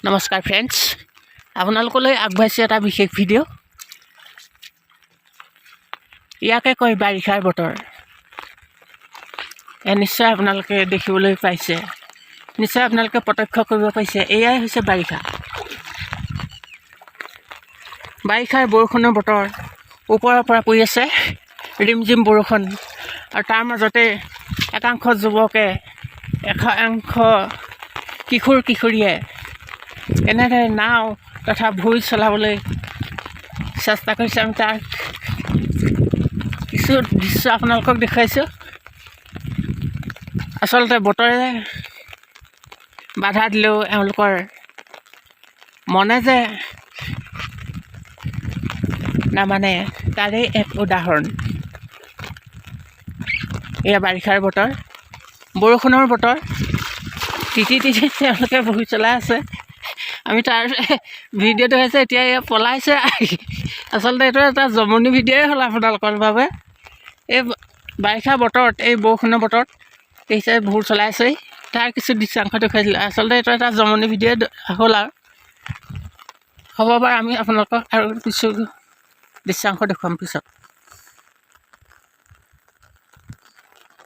নমস্কাৰ ফ্ৰেণ্ডছ, আপোনালোকলৈ আগবাঢ়িছে এটা বিশেষ ভিডিঅ'। ইয়াকে কয় বাৰিষাৰ বতৰ। নিশ্চয় আপোনালোকে দেখিবলৈ পাইছে, নিশ্চয় আপোনালোকে প্ৰত্যক্ষ কৰিব পাৰিছে। এয়াই হৈছে বাৰিষা। বাৰিষাৰ বৰষুণৰ বতৰ ওপৰৰ পৰা পৰি আছে ৰিমঝিম বৰষুণ, আৰু তাৰ মাজতে একাংশ যুৱকে একাংশ কিশোৰ কিশোৰীয়ে এনেদৰে নাও তথা ভূৰ চলাবলৈ চেষ্টা কৰিছে। আমি তাৰ কিছু দৃশ্য আপোনালোকক দেখুৱাইছোঁ। আচলতে বতৰে বাধা দিলেও এওঁলোকৰ মনে যে নামানে, তাৰেই এক উদাহৰণ। এয়া বাৰিষাৰ বতৰ, বৰষুণৰ বতৰ। তিতি তিতি তেওঁলোকে ভূৰ চলাই আছে। আমি তাৰ ভিডিঅ'টো হৈছে, এতিয়া এয়া পলাইছে। আচলতে এইটো এটা জমনি ভিডিঅ'ই হ'ল আপোনালোকৰ বাবে। এই বাৰিষা বতৰত, এই বৰষুণৰ বতৰত দেখিছে ভূৰ চলাইছে। তাৰ কিছু দৃশ্যাংশ দেখুৱাইছিলোঁ। আচলতে এইটো এটা জমনি ভিডিঅ'ই হ'ল আৰু হ'ব পাৰে। আমি আপোনালোকক আৰু কিছু দৃশ্যাংশ দেখুৱাম পিছত।